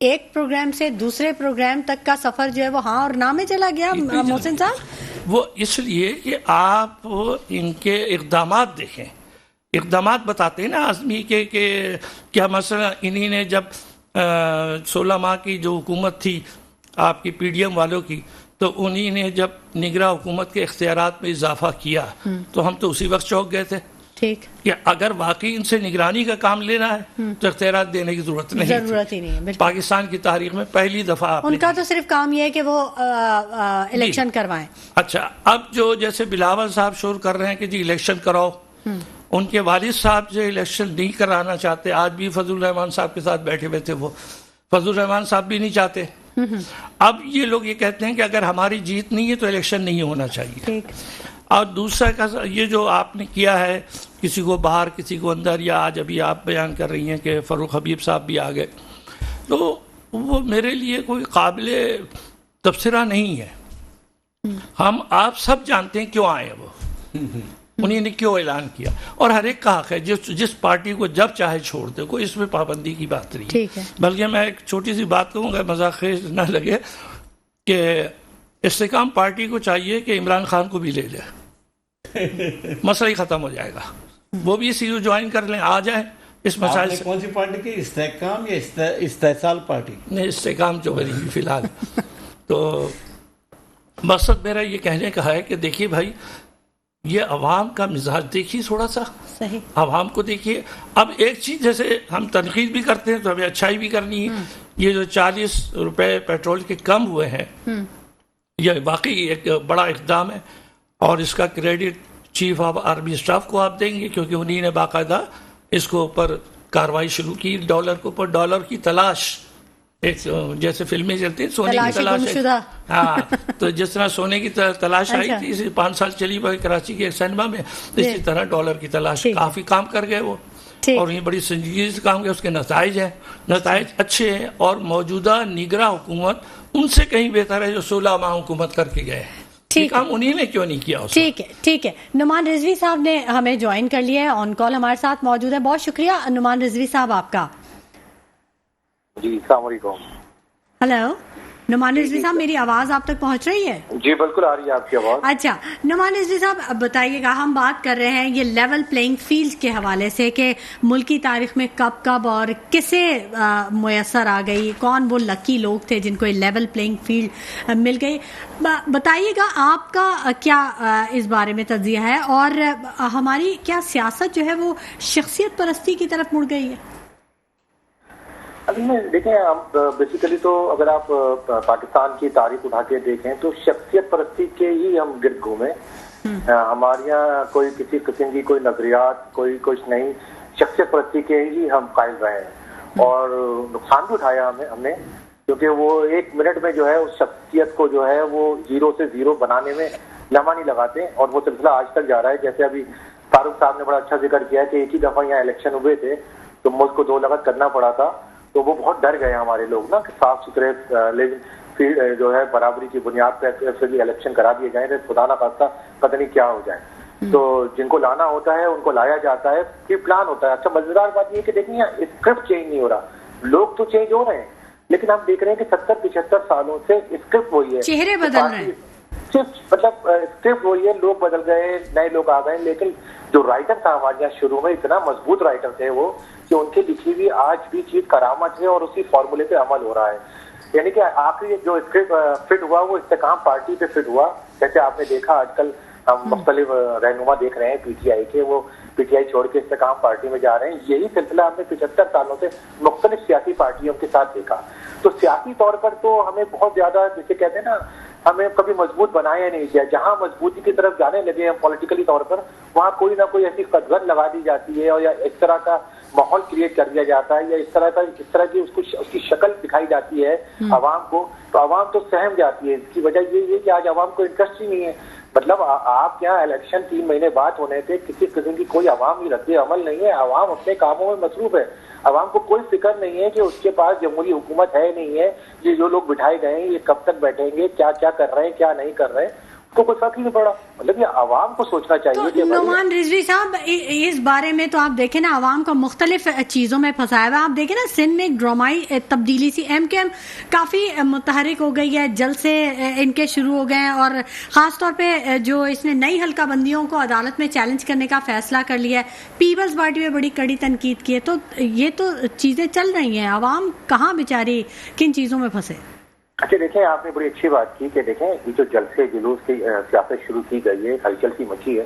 ایک پروگرام سے دوسرے پروگرام تک کا سفر جو ہے وہ ہاں اور نہ میں چلا گیا محسن صاحب؟ وہ اس لیے کہ آپ ان کے اقدامات دیکھیں، اقدامات بتاتے ہیں نا آزمی کے کہ کیا مثلا انہی نے جب 16 ماہ کی جو حکومت تھی آپ کی پی ڈی ایم والوں کی، تو انہی نے جب نگراں حکومت کے اختیارات میں اضافہ کیا تو ہم تو اسی وقت چوک گئے تھے ٹھیک کہ اگر واقعی ان سے نگرانی کا کام لینا ہے تو اختیارات دینے کی ضرورت نہیں ہی نہیں ہے. پاکستان کی تاریخ میں پہلی دفعہ ان کا تو صرف کام یہ ہے کہ وہ الیکشن کروائیں. اچھا، اب جو جیسے بلاول صاحب شور کر رہے ہیں کہ جی الیکشن کراؤ، ان کے والد صاحب جو الیکشن نہیں کرانا چاہتے، آج بھی فضل الرحمان صاحب کے ساتھ بیٹھے ہوئے تھے، وہ فضل الرحمان صاحب بھی نہیں چاہتے. اب یہ لوگ یہ کہتے ہیں کہ اگر ہماری جیت نہیں ہے تو الیکشن نہیں ہونا چاہیے. اور دوسرا یہ جو آپ نے کیا ہے کسی کو باہر کسی کو اندر، یا آج ابھی آپ بیان کر رہی ہیں کہ فاروق حبیب صاحب بھی آ گئے، تو وہ میرے لیے کوئی قابل تبصرہ نہیں ہے. ہم آپ سب جانتے ہیں کیوں آئے وہ، انہیں نے کیوں اعلان کیا، اور ہر ایک کا حق ہے جس پارٹی کو جب چاہے چھوڑ دے، کوئی اس میں پابندی کی بات نہیں ہے. بلکہ میں ایک چھوٹی سی بات کہوں گا، مذاق خیز نہ لگے، کہ استحکام پارٹی کو چاہیے کہ عمران خان کو بھی لے لے، مسئلہ ہی ختم ہو جائے گا. وہ بھی سی یو جوائن کر لیں، آ جائیں اس مسائل سے. کون سی پارٹی کی، استحکام یا استحصال پارٹی؟ نہیں، استحکام جو بنی ہوئی فی الحال. تو مقصد میرا یہ کہنے کا ہے کہ دیکھیے بھائی، یہ عوام کا مزاج دیکھیے تھوڑا سا، عوام کو دیکھیے. اب ایک چیز جیسے ہم تنقید بھی کرتے ہیں تو ہمیں اچھائی بھی کرنی ہے. یہ جو 40 روپے پیٹرول کے کم ہوئے ہیں، یہ واقعی ایک بڑا اقدام ہے، اور اس کا credit chief of army staff کو آپ دیں گے، کیونکہ انہی نے باقاعدہ اس کو اوپر کاروائی شروع کی. ڈالر کے اوپر ڈالر کی تلاش، ایک جیسے فلمیں چلتی ہیں سونے کی تلاش، ہاں، تو جس طرح سونے کی تلاش آئی تھی، اسی 5 سال چلی بھائی کراچی کے ایک سینما میں، اسی طرح ڈالر کی تلاش. کافی کام کر گئے وہ، اور یہ بڑی سنجیدگی سے کام کیا. اس کے نتائج ہیں، نتائج اچھے ہیں، اور موجودہ نگراں حکومت ان سے کہیں بہتر ہے جو 16 ماہ حکومت کر کے گئے. کام انہی نے کیوں نہیں کیا؟ ٹھیک ہے. نعمان رضوی صاحب نے ہمیں جوائن کر لیا ہے، آن کال ہمارے ساتھ موجود ہے. بہت شکریہ نعمان رضوی صاحب آپ کا. جی السلام علیکم. ہلو نعمان رضوی صاحب، میری آواز آپ تک پہنچ رہی ہے؟ جی بالکل آ رہی ہے آپ کی آواز. اچھا نعمان رضوی صاحب بتائیے گا، ہم بات کر رہے ہیں یہ لیول پلینگ فیلڈ کے حوالے سے کہ ملکی تاریخ میں کب اور کسے میسر آ گئی، کون وہ لکی لوگ تھے جن کو یہ لیول پلینگ فیلڈ مل گئی. بتائیے گا آپ کا کیا اس بارے میں تجزیہ ہے، اور ہماری کیا سیاست جو ہے وہ شخصیت پرستی کی طرف مڑ گئی ہے؟ دیکھیں، بیسیکلی تو اگر آپ پاکستان کی تاریخ اٹھا کے دیکھیں تو شخصیت پرستی کے ہی ہم گرد گھومے. ہمارے یہاں کوئی کسی قسم کی کوئی نظریات کوئی کچھ نہیں، شخصیت پرستی کے ہی ہم قائل رہے ہیں، اور نقصان بھی اٹھایا ہم نے، کیونکہ وہ 1 منٹ میں جو ہے اس شخصیت کو جو ہے وہ 0 سے 0 بنانے میں لمحہ نہیں لگاتے، اور وہ سلسلہ آج تک جا رہا ہے. جیسے ابھی فاروق صاحب نے بڑا اچھا ذکر کیا کہ ایک ہی دفعہ یہاں الیکشن ہوئے تھے تو ملک کو 2 لغت کرنا پڑا تھا، تو وہ بہت ڈر گئے ہمارے لوگ نا کہ صاف ستھرے جو ہے برابری کی بنیاد پہ الیکشن کرا دیے جائیں، خدا نہ خواستہ پتہ نہیں کیا ہو جائے. تو جن کو لانا ہوتا ہے ان کو لایا جاتا ہے، پھر پلان ہوتا ہے. اچھا مزیدار بات یہ کہ دیکھیں اسکرپٹ چینج نہیں ہو رہا، لوگ تو چینج ہو رہے ہیں، لیکن ہم دیکھ رہے ہیں کہ 70-75 سالوں سے اسکرپٹ وہی ہے، چہرے بدل رہے ہیں، مطلب اسکرپٹ وہی ہے، لوگ بدل گئے، نئے لوگ آ گئے، لیکن جو رائٹر تھا ہمارے یہاں شروع میں اتنا مضبوط رائٹر تھے وہ کہ ان کی لکھی ہوئی آج بھی چیز کرامت ہے، اور اسی فارمولے پہ عمل ہو رہا ہے. یعنی کہ آخری جو اسکرپٹ فٹ ہوا وہ استحکام پارٹی پہ فٹ ہوا. جیسے آپ نے دیکھا آج کل ہم مختلف رہنما دیکھ رہے ہیں پی ٹی آئی کے، وہ پی ٹی آئی چھوڑ کے استحکام پارٹی میں جا رہے ہیں. یہی سلسلہ ہم نے 75 سالوں سے مختلف سیاسی پارٹیوں کے ساتھ دیکھا. تو سیاسی طور پر تو ہمیں بہت زیادہ جسے کہتے ہیں نا، ہمیں کبھی مضبوط بنایا نہیں گیا. جہاں مضبوطی کی طرف جانے لگے ہیں پولیٹیکلی طور پر، وہاں کوئی نہ کوئی ایسی قدغن لگا دی جاتی ہے، اور یا اس طرح کا ماحول کریٹ کر دیا جاتا ہے، یا اس طرح کی اس کی شکل دکھائی جاتی ہے عوام کو، تو عوام تو سہم جاتی ہے. اس کی وجہ یہ ہے کہ آج عوام کو انٹرسٹ ہی نہیں ہے. مطلب آپ یہاں الیکشن 3 مہینے بعد ہونے تھے، کسی قسم کی کوئی عوامی رد عمل نہیں ہے. عوام اپنے کاموں میں مصروف ہے، عوام کو کوئی فکر نہیں ہے کہ اس کے پاس جمہوری حکومت ہے نہیں ہے، یہ جو لوگ بٹھائے گئے ہیں یہ کب تک بیٹھیں گے، کیا کیا کر رہے ہیں کیا نہیں کر رہے ہیں. تو کوئی فرق ہی نہیں پڑا. مطلب یہ عوام کو سوچنا چاہیے. تو نعمان رضوی صاحب اس بارے میں تو آپ دیکھیں نا عوام کو مختلف چیزوں میں پھنسایا ہوا ہے. آپ دیکھیں نا سندھ میں ایک ڈرامائی تبدیلی سی ایم کیو ایم کافی متحرک ہو گئی ہے, جلسے ان کے شروع ہو گئے ہیں, اور خاص طور پہ جو اس نے نئی حلقہ بندیوں کو عدالت میں چیلنج کرنے کا فیصلہ کر لیا ہے, پیپلز پارٹی میں بڑی کڑی تنقید کی ہے. تو یہ تو چیزیں چل رہی ہیں, عوام کہاں بیچاری کن چیزوں میں پھنسے؟ اچھا دیکھیں, آپ نے بڑی اچھی بات کی کہ دیکھیں یہ جو جلسے جلوس کی سیاست شروع کی گئی ہے, ہلچل کی مچی ہے,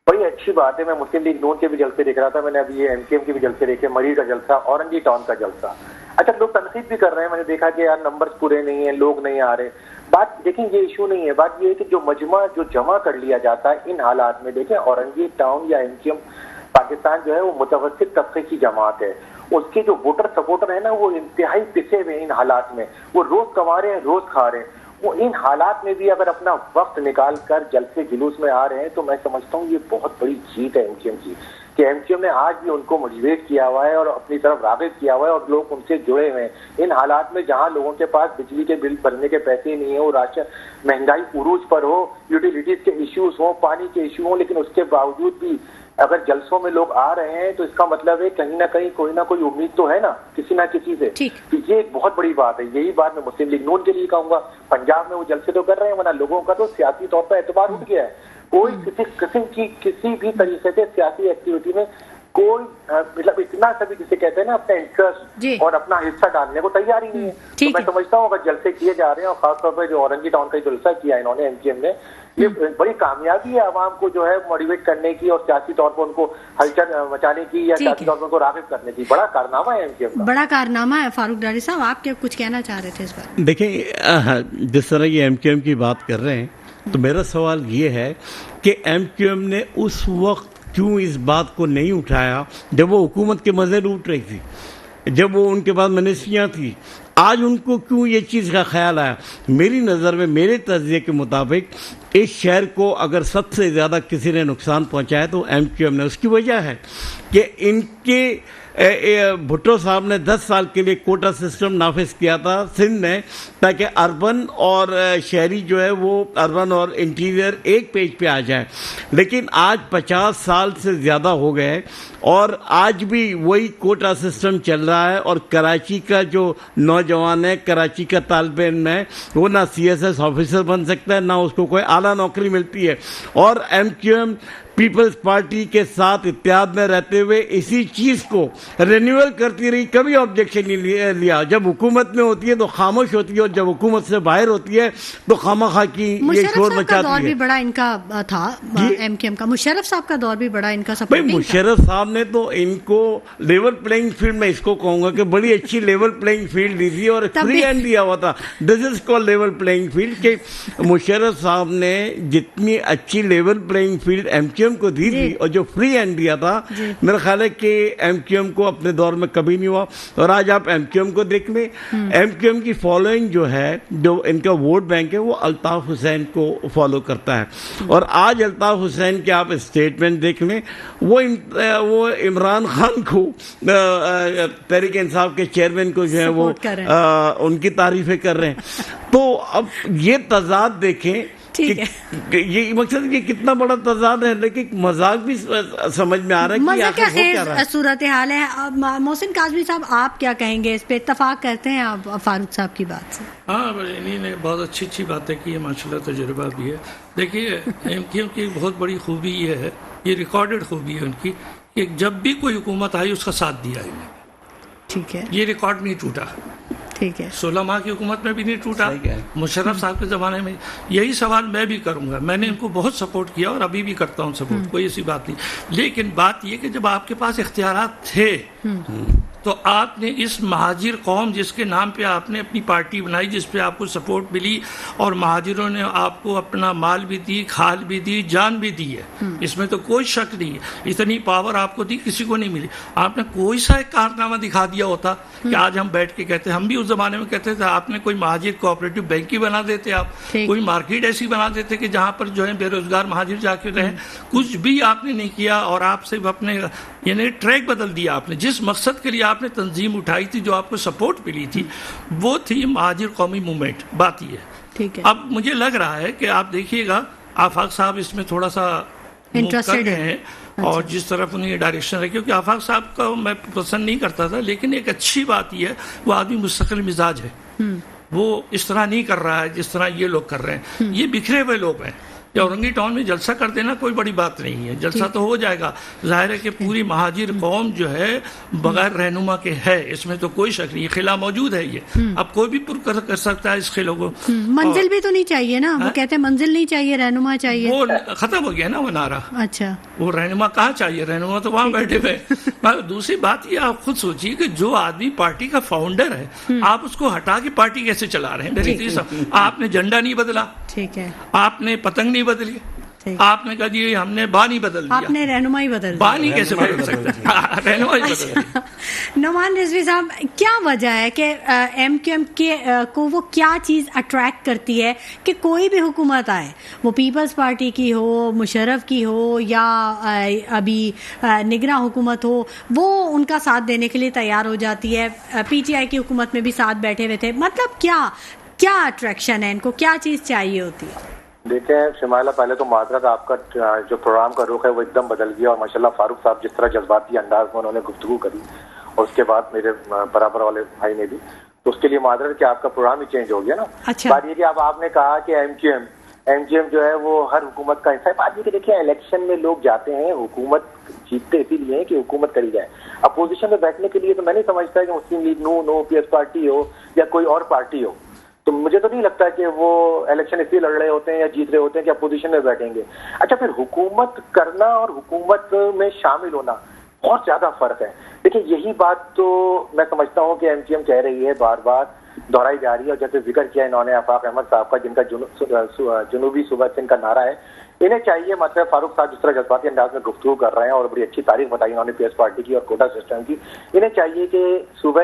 بڑی اچھی بات ہے. میں مسلم لیگ نون کے بھی جلسے دیکھ رہا تھا, میں نے ابھی یہ ایم کیو ایم کے بھی جلسے دیکھے, مری کا جلسہ, اورنگی ٹاؤن کا جلسہ. اچھا لوگ تنقید بھی کر رہے ہیں, میں نے دیکھا کہ یار نمبرز پورے نہیں ہیں, لوگ نہیں آ رہے. بات دیکھیں یہ ایشو نہیں ہے, بات یہ ہے کہ جو مجمع جو جمع کر لیا جاتا ہے ان حالات میں. دیکھیں اورنگی ٹاؤن یا ایم کیو ایم پاکستان جو ہے وہ متوسط طبقے کی جماعت ہے, اس کے جو ووٹر سپورٹر ہیں نا وہ انتہائی پسے ہوئے ان حالات میں, وہ روز کما رہے ہیں, روز کھا رہے ہیں. وہ ان حالات میں بھی اگر اپنا وقت نکال کر جلسے جلوس میں آ رہے ہیں تو میں سمجھتا ہوں یہ بہت بڑی جیت ہے ایم کیو ایم کی, کہ ایم کیو ایم نے آج بھی ان کو موٹیویٹ کیا ہوا ہے اور اپنی طرف راغب کیا ہوا ہے, اور لوگ ان سے جڑے ہوئے ہیں ان حالات میں جہاں لوگوں کے پاس بجلی کے بل بھرنے کے پیسے نہیں ہیں, وہ راشن مہنگائی عروج پر ہو, یوٹیلیٹیز کے ایشوز ہوں, پانی کے ایشو ہوں, لیکن اس کے باوجود بھی اگر جلسوں میں لوگ آ رہے ہیں تو اس کا مطلب ہے کہیں نہ کہیں کوئی نہ کوئی امید تو ہے نا کسی نہ کسی سے. یہ ایک بہت بڑی بات ہے. یہی بات میں مسلم لیگ نون کے لیے کہوں گا, پنجاب میں وہ جلسے تو کر رہے ہیں, ورنہ لوگوں کا تو سیاسی طور پر اعتبار اٹھ گیا ہے. کوئی کسی قسم کی کسی بھی طریقے سے سیاسی ایکٹیویٹی میں کوئی مطلب اتنا سبھی جسے کہتے ہیں نا اپنا انٹرسٹ اور اپنا حصہ ڈالنے کو تیار ہی نہیں ہے. تو میں سمجھتا ہوں اگر جلسے کیے جا رہے ہیں, اور خاص طور پہ جو اورنگی ٹاؤن کا جلسہ کیا انہوں نے ایم کیو ایم نے, یہ بڑی کامیابی ہے عوام کو جو ہے موٹیویٹ کرنے کی اور سیاسی طور پر ان کو ہلچل مچانے کی یا سیاسی طور پر ان کو راغب کرنے کی. بڑا کارنامہ ہے ایم کیو ایم کا, بڑا کارنامہ ہے. فاروق ڈاری صاحب آپ کیا کچھ کہنا چاہ رہے تھے اس بار؟ دیکھیں جس طرح یہ ایم کیو ایم کی بات کر رہے ہیں تو میرا سوال یہ ہے کہ ایم کیو ایم نے اس وقت کیوں اس بات کو نہیں اٹھایا جب وہ حکومت کے مزے لوٹ رہی تھی, جب وہ ان کے پاس منسٹریاں تھیں؟ آج ان کو کیوں یہ چیز کا خیال آیا؟ میری نظر میں, میرے تجزیے کے مطابق اس شہر کو اگر سب سے زیادہ کسی نے نقصان پہنچایا تو ایم کیو ایم نے. اس کی وجہ ہے کہ ان کے بھٹو صاحب نے 10 سال کے لیے کوٹا سسٹم نافذ کیا تھا سندھ میں, تاکہ اربن اور شہری جو ہے وہ اربن اور انٹیریئر ایک پیج پہ آ جائے. لیکن آج 50 سال سے زیادہ ہو گئے اور آج بھی وہی کوٹا سسٹم چل رہا ہے, اور کراچی کا جو نوجوان ہے, کراچی کا طالب علم ہے, وہ نہ سی ایس ایس آفیسر بن سکتا ہے, نہ اس کو کوئی اعلیٰ نوکری ملتی ہے. اور ایم کیو ایم پیپلز پارٹی کے ساتھ اتحاد میں رہتے ہوئے اسی چیز کو رینیول کرتی رہی, کبھی آبجیکشن نہیں لیا. جب حکومت میں ہوتی ہے تو خاموش ہوتی ہے, اور جب حکومت سے باہر ہوتی ہے تو خواہ کی یہ شور مچاتی ہے. دور بھی بڑا ان کا تھا ایم کیو ایم کا, مشرف صاحب کا دور بھی بڑا ان کا سپورٹنگ. مشرف صاحب نے تو ان کو لیول پلینگ فیلڈ, میں اس کو کہوں گا کہ بڑی اچھی لیول پلینگ فیلڈ دی تھی اور فری ہینڈ دیا ہوا تھا. This is call level playing field, کہ مشرف صاحب نے جتنی اچھی level playing field M Q M کو دی تھی اور جو فری ہینڈ دیا تھا, میرا خیال ہے کہ ایم کیو ایم کو اپنے دور میں کبھی نہیں ہوا. اور آج آپ ایم کیو ایم کو دیکھ لیں, ایم کیو ایم کی فالوئنگ جو ہے, جو ان کا ووٹ بینک ہے, وہ الطاف حسین کو فالو کرتا ہے. اور آج الطاف حسین کے آپ اسٹیٹمنٹ دیکھ لیں, وہ عمران خان کو, تحریک انصاف کے چیئرمین کو جو ہے وہ ان کی تعریفیں کر رہے ہیں. تو اب یہ تضاد دیکھیں, یہ مقصد کہ کتنا بڑا تضاد ہے, لیکن مذاق بھی سمجھ میں آ رہا ہے کہ آخر ہو کیا رہا ہے. صورتحال ہے. محسن کاظمی صاحب آپ کیا کہیں گے اس پہ؟ اتفاق کرتے ہیں آپ فاروق صاحب کی بات سے؟ ہاں, انہیں نے بہت اچھی باتیں کی ہیں, ماشاء اللہ تجربہ بھی ہے. دیکھیے ایم کیو ایم کی بہت بڑی خوبی یہ ہے, یہ ریکارڈڈ خوبی ہے ان کی, کہ جب بھی کوئی حکومت آئی اس کا ساتھ دیا انہیں. ٹھیک ہے, یہ ریکارڈ نہیں ٹوٹا. ٹھیک ہے, 16 ماہ کی حکومت میں بھی نہیں ٹوٹا. مشرف صاحب کے زمانے میں یہی سوال میں بھی کروں گا. میں نے ان کو بہت سپورٹ کیا اور ابھی بھی کرتا ہوں سپورٹ, کوئی ایسی بات نہیں. لیکن بات یہ کہ جب آپ کے پاس اختیارات تھے تو آپ نے اس مہاجر قوم جس کے نام پہ آپ نے اپنی پارٹی بنائی, جس پہ آپ کو سپورٹ ملی, اور مہاجروں نے آپ کو اپنا مال بھی دی, کھال بھی دی, جان بھی دی ہے, اس میں تو کوئی شک نہیں ہے. اتنی پاور آپ کو دی, کسی کو نہیں ملی. آپ نے کوئی سا ایک کارنامہ دکھا دیا ہوتا کہ آج ہم بیٹھ کے کہتے ہیں, ہم بھی اس زمانے میں کہتے تھے, آپ نے کوئی مہاجر کوآپریٹو بینک ہی بنا دیتے, آپ کوئی مارکیٹ ایسی بنا دیتے کہ جہاں پر جو ہے بے روزگار مہاجر جا کے رہیں. کچھ بھی آپ نے نہیں کیا, اور آپ صرف اپنے یعنی ٹریک بدل دیا. آپ نے جس مقصد کے لیے آپ نے تنظیم اٹھائی تھی, جو آپ کو سپورٹ ملی تھی, وہ تھی مہاجر قومی موومنٹ. بات یہ ہے ٹھیک ہے. اب مجھے لگ رہا ہے کہ آپ دیکھیے گا آفاق صاحب اس میں تھوڑا سا انٹرسٹڈ ہیں اور جس طرف انہیں ڈائریکشن ہے, کیونکہ آفاق صاحب کا میں پسند نہیں کرتا تھا, لیکن ایک اچھی بات یہ ہے وہ آدمی مستقل مزاج ہے, وہ اس طرح نہیں کر رہا ہے جس طرح یہ لوگ کر رہے ہیں. یہ بکھرے ہوئے لوگ ہیں. کہ اورنگی ٹاؤن میں جلسہ کر دینا کوئی بڑی بات نہیں ہے, جلسہ تو ہو جائے گا. ظاہر ہے کہ پوری مہاجر قوم جو ہے بغیر رہنما کے ہے, اس میں تو کوئی شک نہیں. خلا موجود ہے, یہ اب کوئی بھی پر کر سکتا ہے اس خلا کو. منزل بھی تو نہیں چاہیے نا, وہ کہتے ہیں منزل نہیں چاہیے, رہنما چاہیے. وہ ختم ہو گیا نا وہ نعرہ. اچھا, وہ رہنما کہاں چاہیے, رہنما تو وہاں بیٹھے ہوئے. دوسری بات یہ آپ خود سوچیے کہ جو آدمی پارٹی کا فاؤنڈر ہے آپ اس کو ہٹا کے پارٹی کیسے چلا رہے ہیں. میری آپ نے جھنڈا نہیں بدلا, ٹھیک ہے, آپ نے پتنگ نہیں بدلی, آپ نے کہا جی ہم نے با نہیں بدل دیا, آپ نے رہنمائی بدل با نہیں کیسے بدل سکتے, رہنمائی بدل دی. نعمان رضوی صاحب, کیا وجہ ہے کہ ایم کیو ایم کے کو وہ کیا چیز اٹریکٹ کرتی ہے کہ کوئی بھی حکومت آئے, وہ پیپلز پارٹی کی ہو, مشرف کی ہو یا ابھی نگراں حکومت ہو, وہ ان کا ساتھ دینے کے لیے تیار ہو جاتی ہے. پی ٹی آئی کی حکومت میں بھی ساتھ بیٹھے ہوئے تھے. مطلب کیا اٹریکشن ہے ان کو, کیا چیز چاہیے ہوتی ہے؟ دیکھیں شمائلہ, پہلے تو معذرت, آپ کا جو پروگرام کا رخ ہے وہ ایک دم بدل گیا, اور ماشاءاللہ فاروق صاحب جس طرح جذباتی انداز میں انہوں نے گفتگو کری, اور اس کے بعد میرے برابر والے بھائی نے بھی, تو اس کے لیے معذرت کہ آپ کا پروگرام ہی چینج ہو گیا نا. بات یہ کہ اب آپ نے کہا کہ ایم کیو ایم جو ہے وہ ہر حکومت کا حصہ ہے. بات یہ کہ دیکھیں الیکشن میں لوگ جاتے ہیں, حکومت جیتتے اسی لیے کہ حکومت کری جائے. اپوزیشن میں بیٹھنے کے لیے تو میں نہیں سمجھتا کہ مسلم لیگ نو پی ایس پارٹی ہو یا کوئی اور پارٹی ہو, تو مجھے تو نہیں لگتا کہ وہ الیکشن اس لیے لڑ رہے ہوتے ہیں یا جیت رہے ہوتے ہیں کہ اپوزیشن میں بیٹھیں گے. اچھا, پھر حکومت کرنا اور حکومت میں شامل ہونا بہت زیادہ فرق ہے. دیکھیں یہی بات تو میں سمجھتا ہوں کہ ایم کیو ایم کہہ رہی ہے, بار بار دہرائی جا رہی ہے, اور جیسے ذکر کیا انہوں نے آفاق احمد صاحب کا, جن کا جنوبی صوبہ سندھ کا نعرہ ہے, انہیں چاہیے, مطلب فاروق صاحب جس طرح جذباتی انداز میں گفتگو کر رہے ہیں اور بڑی اچھی تاریخ بتائی انہوں نے پی ایس پارٹی کی اور کوٹا سسٹم کی, انہیں چاہیے کہ صوبہ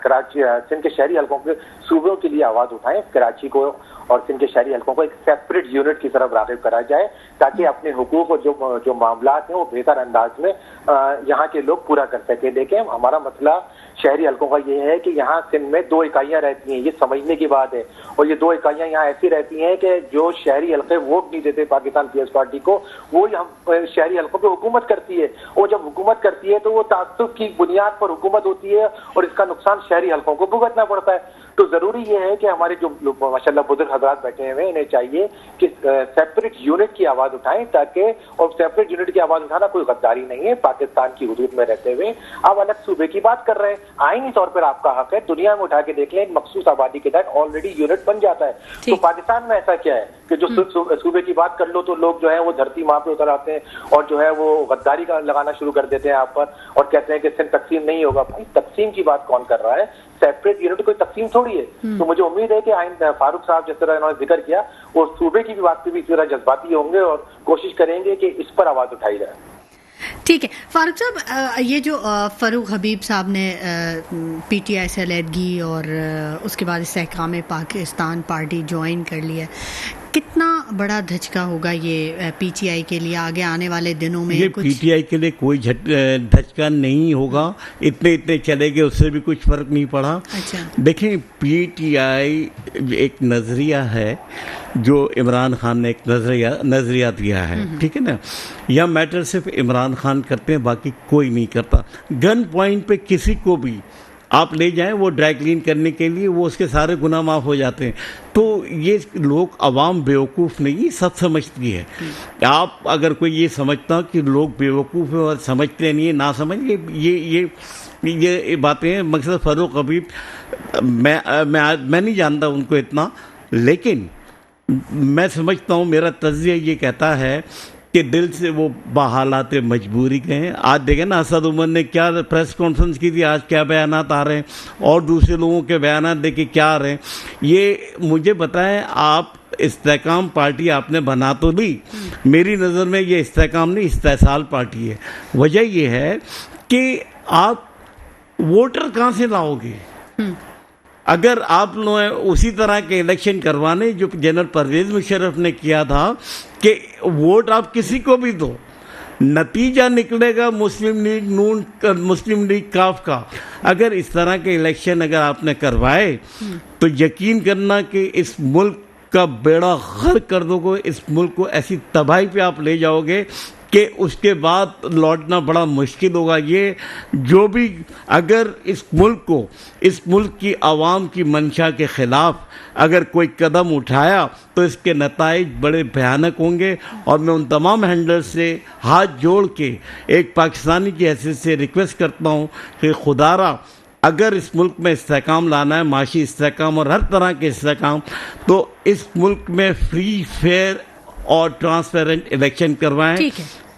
کراچی سندھ کے شہری حلقوں کے صوبوں کے لیے آواز اٹھائیں, کراچی کو اور سندھ کے شہری حلقوں کو ایک سیپریٹ یونٹ کی طرف راغب کرا جائے, تاکہ اپنے حقوق اور جو معاملات ہیں وہ بہتر انداز میں یہاں کے لوگ پورا کر سکیں. دیکھیں ہمارا مسئلہ شہری حلقوں کا یہ ہے کہ یہاں سندھ میں 2 اکائیاں رہتی ہیں, یہ سمجھنے کی بات ہے, اور یہ 2 اکائیاں یہاں ایسی رہتی ہیں کہ جو شہری حلقے ووٹ نہیں دیتے پاکستان پی ایس پارٹی کو, وہ شہری حلقوں پہ حکومت کرتی ہے. اور جب حکومت کرتی ہے تو وہ تعصب کی بنیاد پر حکومت ہوتی ہے, اور اس کا نقصان شہری حلقوں کو بھگتنا پڑتا ہے. تو ضروری یہ ہے کہ ہمارے جو ماشاءاللہ بزرگ حضرات بیٹھے ہوئے انہیں چاہیے کہ سیپریٹ یونٹ کی آواز اٹھائیں, تاکہ, اور سیپریٹ یونٹ کی آواز اٹھانا کوئی غداری نہیں ہے, پاکستان کی حدود میں رہتے ہوئے آپ الگ صوبے کی بات کر رہے ہیں, آئینی طور پر آپ کا حق ہے. دنیا میں اٹھا کے دیکھ لیں, مخصوص آبادی کے تحت آلریڈی یونٹ بن جاتا ہے. تو پاکستان میں ایسا کیا ہے کہ جو صوبے کی بات کر لو تو لوگ جو ہے وہ دھرتی ماں پہ اتر آتے ہیں اور جو ہے وہ غداری کا لگانا شروع کر دیتے ہیں آپ پر, اور کہتے ہیں کہ سندھ تقسیم نہیں ہوگا. بھائی تقسیم کی بات کون کر رہا ہے, سیپریٹ یونٹ کوئی تقسیم تھوڑی ہے. تو مجھے امید ہے کہ فاروق صاحب جس طرح انہوں نے ذکر کیا, وہ صوبے کی بھی بات پہ بھی اسی طرح جذباتی ہوں گے اور کوشش کریں گے کہ اس پر آواز اٹھائی جائے. ٹھیک ہے فاروق صاحب, یہ جو فاروق حبیب صاحب نے پی ٹی آئی سے علیحدگی اور اس کے بعد استحکام پاکستان پارٹی جوائن کر لی ہے, کتنا بڑا دھچکا ہوگا یہ پی ٹی آئی کے لیے آگے آنے والے دنوں میں؟ یہ پی ٹی آئی کے لیے کوئی دھچکا نہیں ہوگا, اتنے چلے گئے, اس سے بھی کچھ فرق نہیں پڑا. دیکھیں پی ٹی آئی ایک نظریہ ہے جو عمران خان نے ایک نظریہ دیا ہے, ٹھیک ہے نا. یہ میٹر صرف عمران خان کرتے ہیں, باقی کوئی نہیں کرتا. گن پوائنٹ پہ کسی کو بھی آپ لے جائیں وہ ڈرائی کلین کرنے کے لیے, وہ اس کے سارے گناہ معاف ہو جاتے ہیں. تو یہ لوگ عوام بیوقوف نہیں, سب سمجھتی ہے. آپ اگر کوئی یہ سمجھتا کہ لوگ بیوقوف ہیں اور سمجھتے نہیں ہیں, نہ سمجھ, یہ باتیں ہیں. مقصد فاروق حبیب میں نہیں جانتا ان کو اتنا, لیکن میں سمجھتا ہوں, میرا تجزیہ یہ کہتا ہے کہ دل سے وہ بحالات مجبوری کے ہیں. آج دیکھیں نا اسد عمر نے کیا پریس کانفرنس کی تھی, آج کیا بیانات آ رہے ہیں, اور دوسرے لوگوں کے بیانات دیکھیں کیا آ رہے ہیں. یہ مجھے بتائیں, آپ استحکام پارٹی آپ نے بنا تو لی, میری نظر میں یہ استحکام نہیں استحصال پارٹی ہے. وجہ یہ ہے کہ آپ ووٹر کہاں سے لاؤ گے؟ اگر آپ اسی طرح کے الیکشن کروانے جو جنرل پرویز مشرف نے کیا تھا کہ ووٹ آپ کسی کو بھی دو, نتیجہ نکلے گا مسلم لیگ نون, مسلم لیگ کاف کا. اگر اس طرح کے الیکشن اگر آپ نے کروائے تو یقین کرنا کہ اس ملک کا بیڑا غرق کر دو گے, اس ملک کو ایسی تباہی پہ آپ لے جاؤ گے کہ اس کے بعد لوٹنا بڑا مشکل ہوگا. یہ جو بھی اگر اس ملک کو, اس ملک کی عوام کی منشا کے خلاف اگر کوئی قدم اٹھایا تو اس کے نتائج بڑے بھیانک ہوں گے. اور میں ان تمام ہینڈلر سے ہاتھ جوڑ کے ایک پاکستانی کی حیثیت سے ریکویسٹ کرتا ہوں کہ خدا را اگر اس ملک میں استحکام لانا ہے, معاشی استحکام اور ہر طرح کے استحکام, تو اس ملک میں فری, فیئر اور ٹرانسپیرنٹ الیکشن کروائیں,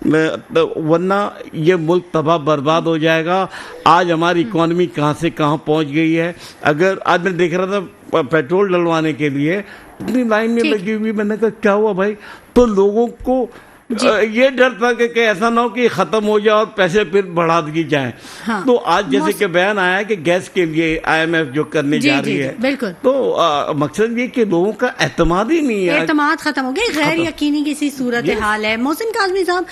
ورنہ یہ ملک تباہ برباد ہو جائے گا. آج ہماری اکانومی کہاں سے کہاں پہنچ گئی ہے. اگر آج میں دیکھ رہا تھا پیٹرول ڈلوانے کے لیے اتنی لائن میں لگی ہوئی, میں نے کہا کیا ہوا بھائی, تو لوگوں کو یہ ڈر تھا کہ ایسا نہ ہو کہ ختم ہو جائے اور پیسے پھر بڑھا دی جائیں. تو آج جیسے کہ بیان آیا کہ گیس کے لیے IMF جو کرنے جا رہی ہے, تو مقصد یہ کہ لوگوں کا اعتماد ہی نہیں ہے, اعتماد ختم ہو گیا, غیر یقینی کسی صورت حال ہے. محسن کاظمی صاحب,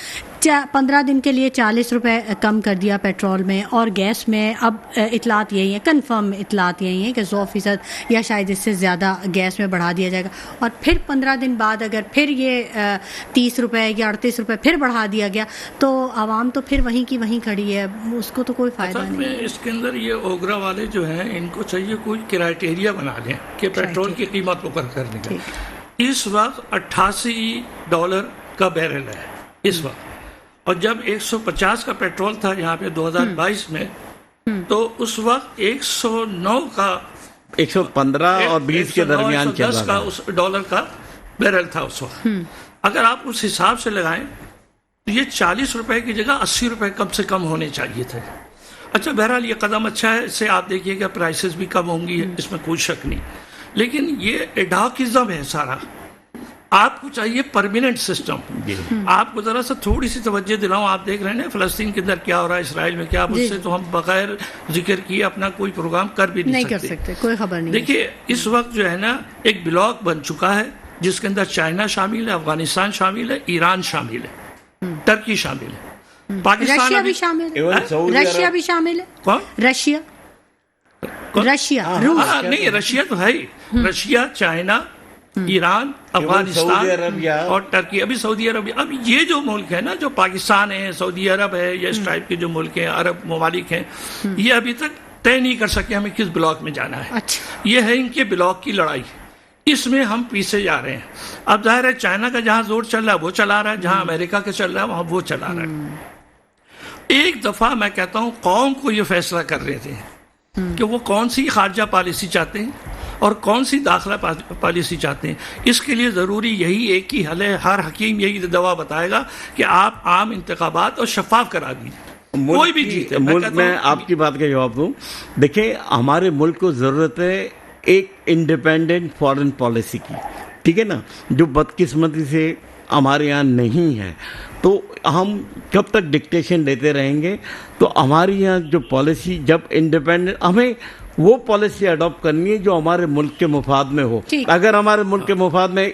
15 دن کے لیے 40 روپے کم کر دیا پیٹرول میں اور گیس میں. اب اطلاعات یہی ہیں, کنفرم اطلاعات یہی ہیں کہ 100% یا شاید اس سے زیادہ گیس میں بڑھا دیا جائے گا. اور پھر 15 دن بعد اگر پھر یہ 30 روپے یا 38 روپے پھر بڑھا دیا گیا تو عوام تو پھر وہیں کی وہیں کھڑی ہے, اس کو تو کوئی فائدہ نہیں. اس کے اندر یہ اوگرا والے جو ہیں ان کو چاہیے کوئی کرائٹیریا بنا لیں کہ پیٹرول کی قیمت مقرر کرنے کا. اس وقت $88 کا بیرل ہے اس وقت, اور جب 150 کا پیٹرول تھا یہاں پہ 2022 میں, تو اس وقت 109 کا 115 اور 20 کے درمیان چل رہا تھا ڈالر کا بیرل تھا اس وقت. اگر آپ اس حساب سے لگائیں تو یہ 40 روپے کی جگہ 80 روپے کم سے کم ہونے چاہیے تھے. اچھا بہرحال یہ قدم اچھا ہے, اس سے آپ دیکھیے کہ پرائسز بھی کم ہوں گی, اس میں کوئی شک نہیں. لیکن یہ ایڈاکزم ہے سارا, آپ کو چاہیے پرماننٹ سسٹم. آپ کو ذرا سا تھوڑی سی توجہ دلاؤں, آپ دیکھ رہے ہیں فلسطین کے اندر کیا ہو رہا ہے, اسرائیل میں کیا, اس سے تو ہم بغیر ذکر کیے اپنا کوئی پروگرام کر بھی نہیں کر سکتے, کوئی خبر نہیں. دیکھیے اس وقت جو ہے نا ایک بلاک بن چکا ہے جس کے اندر چائنا شامل ہے, افغانستان شامل ہے, ایران شامل ہے, ٹرکی شامل ہے, پاکستان رشیا بھی شامل ہے. رشیا بھی شامل ہے. کون؟ رشیا نہیں, رشیا تو ہے ہی. رشیا, چائنا, ایران, افغانستان اور ٹرکی, ابھی سعودی عرب. اب یہ جو ملک ہے نا, جو پاکستان ہے, سعودی عرب ہے, یا اس ٹائپ کے جو ملک ہیں, عرب ممالک ہیں, یہ ابھی تک طے نہیں کر سکے ہمیں کس بلاک میں جانا ہے. یہ ہے ان کے بلاک کی لڑائی, اس میں ہم پیچھے جا رہے ہیں. اب ظاہر ہے چائنا کا جہاں زور چل رہا ہے وہ چلا رہا ہے, جہاں امریکہ کا چل رہا ہے وہاں وہ چلا رہا ہے. ایک دفعہ میں کہتا ہوں قوم کو یہ فیصلہ کر رہے تھے کہ وہ کون سی خارجہ پالیسی چاہتے ہیں اور کون سی داخلہ پالیسی چاہتے ہیں. اس کے لیے ضروری یہی ایک ہی حل ہے, ہر حکیم یہی دوا بتائے گا کہ آپ عام انتخابات اور شفاف کرا دیجیے, کوئی بھی جیتے. ملک میں آپ کی بات کا جواب دوں, دیکھیں ہمارے ملک کو ضرورت ہے ایک انڈیپینڈنٹ فارن پالیسی کی, ٹھیک ہے نا, جو بدقسمتی سے ہمارے یہاں نہیں ہے. تو ہم کب تک ڈکٹیشن دیتے رہیں گے؟ تو ہماری یہاں جو پالیسی, جب انڈیپینڈنٹ, ہمیں وہ پالیسی اڈاپٹ کرنی ہے جو ہمارے ملک کے مفاد میں ہو. اگر ہمارے ملک کے مفاد میں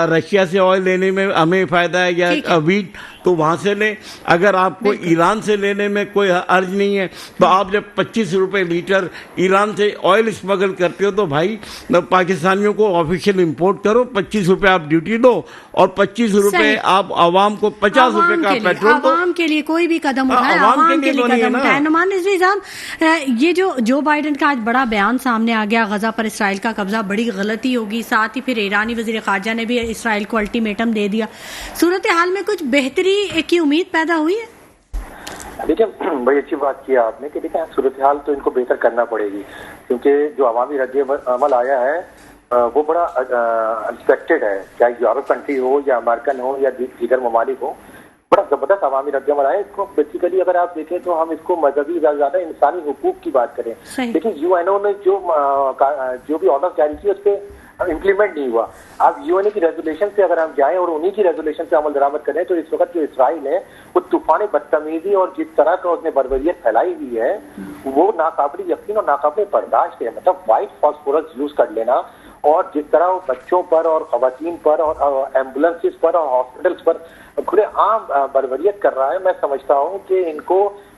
رشیا سے آئل لینے میں ہمیں فائدہ ہے یا ویٹ, تو وہاں سے لیں. اگر آپ کو ایران سے لینے میں کوئی حرج نہیں ہے, تو آپ جب 25 روپے لیٹر ایران سے آئل اسمگل کرتے ہو تو بھائی پاکستانیوں کو آفیشیل امپورٹ کرو, 25 روپے آپ ڈیوٹی دو اور 25 روپے آپ عوام کو 50 روپے کا پیٹرول دو. عوام کے لیے کوئی بھی قدم اٹھائے, عوام کے لیے قدم اٹھائے. نعمان رضوی صاحب, یہ جو بائیڈن کا آج بڑا بیان سامنے آ گیا, غزہ پر اسرائیل کا قبضہ بڑی غلطی ہوگی, ساتھ ہی پھر ایرانی وزیر خارجہ نے بھی اسرائیل کو الٹیمیٹم دے دیا, صورتحال میں کچھ بہتری کی امید پیدا ہوئی ہے؟ دیکھیں بڑی اچھی بات کی آپ نے کہ دیکھیں صورتحال تو ان کو بہتر کرنا پڑے گی, کیونکہ جو عوامی رد عمل آیا ہے وہ بڑا انسپیکٹڈ ہے, چاہے یورپ کنٹری ہو یا امریکن ہو یا دیگر ممالک ہو, بڑا زبردست عوامی رد عمل آیا. اس کو بیسیکلی اگر آپ دیکھیں تو ہم اس کو مذہبی زیادہ انسانی حقوق کی بات کریں, لیکن UN نے جو بھی آرڈر جاری کی اس پہ امپلیمنٹ نہیں ہوا. آپ UN کی ریزولوشن سے اگر ہم جائیں اور انہی کی ریزولوشن سے عمل درآمد کریں تو اس وقت جو اسرائیل ہے وہ طوفان بدتمیزی اور جس طرح کا اس نے بربریت پھیلائی ہوئی ہے وہ ناقابل یقین اور ناقابل برداشت ہے. مطلب وائٹ فاسفورس یوز کر لینا, اور جس طرح وہ بچوں پر اور خواتین پر اور ایمبولینسز پر اور ہاسپٹلس پر کھلے عام بربریت کر رہا ہے, میں سمجھتا ہوں کہ ان کو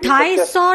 2800